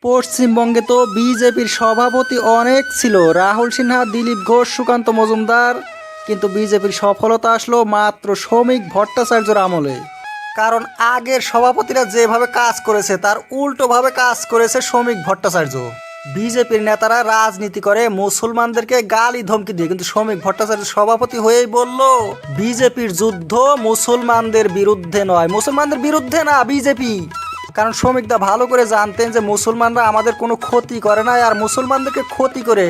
পশ্চিমবঙ্গে তো বিজেপির সভাপতি অনেক ছিল, রাহুল সিনহা, দিলীপ ঘোষ, সুকান্ত মজুমদার। কিন্তু বিজেপির সফলতা আসলো মাত্র শ্রমিক ভট্টাচার্যের আমলে। কারণ আগের সভাপতিরা যেভাবে কাজ করেছে তার উল্টোভাবে কাজ করেছে শ্রমিক ভট্টাচার্য। বিজেপির নেতারা রাজনীতি করে মুসলমানদেরকে গালি ধমকি দিয়ে, কিন্তু শ্রমিক ভট্টাচার্য সভাপতি হয়েই বলল বিজেপির যুদ্ধ মুসলমানদের বিরুদ্ধে নয়, মুসলমানদের বিরুদ্ধে না বিজেপি। কারণ শ্রমিকদা ভালো করে জানতেন যে মুসলমানরা আমাদের কোনো ক্ষতি করে না, আর মুসলমানদেরকে ক্ষতি করে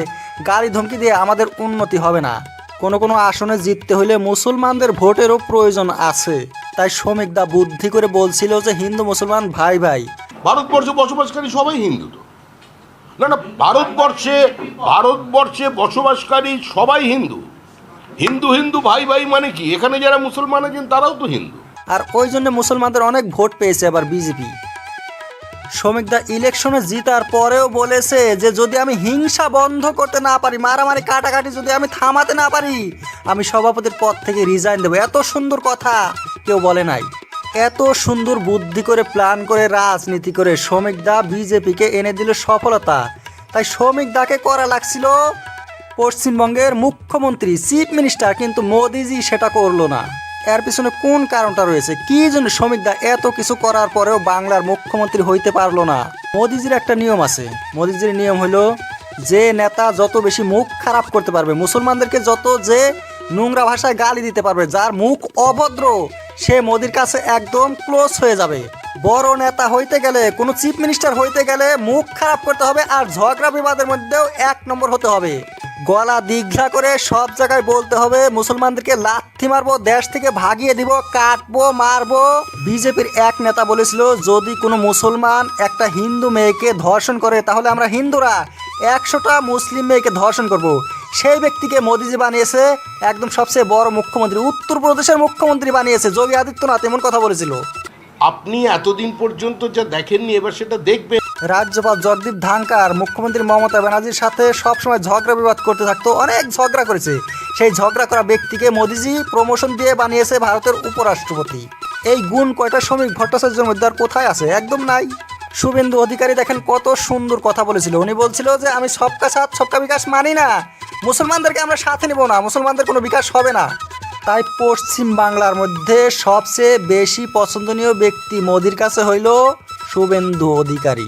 গালি ধমকি দিয়ে আমাদের উন্নতি হবে না। কোনো আসনে জিততে হলে মুসলমানদের ভোটেরও প্রয়োজন আছে। তাই শ্রমিকদা বুদ্ধি করে বলছিল যে হিন্দু মুসলমান ভাই ভাই। ভারতবর্ষে বসবাসকারী সবাই হিন্দু তো না, ভারতবর্ষে বসবাসকারী সবাই হিন্দু। হিন্দু হিন্দু ভাই ভাই মানে কি? এখানে যারা মুসলমান আছেন তারাও তো হিন্দু। আর ওই জন্য মুসলমানদের অনেক ভোট পেয়েছে আবার বিজেপি। শ্রমিকদা ইলেকশনে জিতার পরেও বলেছে যে যদি আমি হিংসা বন্ধ করতে না পারি, মারামারি কাটাকাটি যদি আমি থামাতে না পারি, আমি সভাপতির পদ থেকে রিজাইন দেবো। এত সুন্দর কথা কেউ বলে নাই। এত সুন্দর বুদ্ধি করে প্ল্যান করে রাজনীতি করে শ্রমিকদা বিজেপিকে এনে দিল সফলতা। তাই শ্রমিকদাকে করা লাগছিল পশ্চিমবঙ্গের মুখ্যমন্ত্রী, চিফ মিনিস্টার, কিন্তু মোদিজি সেটা করলো না। এর পিছনে কোন কারণটা রয়েছে? কি জন্য শ্রমিকদা এত কিছু করার পরেও বাংলার মুখ্যমন্ত্রী হইতে পারলো না? মোদিজির একটা নিয়ম আছে। মোদিজির নিয়ম হলো যে নেতা যত বেশি মুখ খারাপ করতে পারবে, মুসলমানদেরকে যত যে নোংরা ভাষায় গালি দিতে পারবে, যার মুখ অভদ্র, সে মোদির কাছে একদম ক্লোজ হয়ে যাবে। বড় নেতা হইতে গেলে, কোনো চিফ মিনিস্টার হইতে গেলে মুখ খারাপ করতে হবে, আর ঝগড়া বিবাদের মধ্যেও 1 নম্বর হতে হবে। গলা দীঘা করে সব জায়গায় বলতে হবে মুসলমানদেরকে লাথি মারবো, দেশ থেকে ভাগিয়ে দিব, কাটবো, মারবো। বিজেপির এক নেতা বলেছিল যদি কোনো মুসলমান একটা হিন্দু মেয়েকে ধর্ষণ করে তাহলে আমরা হিন্দুরা 100টা মুসলিম মেয়েকে ধর্ষণ করব। সেই ব্যক্তিকে মোদিজি বানিয়েছে একদম সবচেয়ে বড় মুখ্যমন্ত্রী, উত্তরপ্রদেশের মুখ্যমন্ত্রী বানিয়েছে যোগী আদিত্যনাথ। এমন কথা বলেছিল। আপনি এতদিন পর্যন্ত যা দেখেননি এবার সেটা দেখবেন। রাজ্যপাল জগদীপ ধানকার মুখ্যমন্ত্রী মমতা ব্যানার্জির সাথে সবসময় ঝগড়া বিবাদ করতে থাকতো, অনেক ঝগড়া করেছে। সেই ঝগড়া করা ব্যক্তিকে মোদিজি প্রমোশন দিয়ে বানিয়েছে ভারতের উপরাষ্ট্রপতি। এই গুণ কয়টা শ্রমিক ভট্টাচার্যের মধ্যে আর কোথায় আছে? একদম নাই। শুভেন্দু অধিকারী দেখেন কত সুন্দর কথা বলেছিল। উনি বলছিল যে আমি সবকা সাথ সবকা বিকাশ মানি না, মুসলমানদেরকে আমরা সাথে নেব না, মুসলমানদের কোনো বিকাশ হবে না। তাই পশ্চিম বাংলার মধ্যে সবচেয়ে বেশি পছন্দনীয় ব্যক্তি মোদির কাছে হইল শুভেন্দু অধিকারী।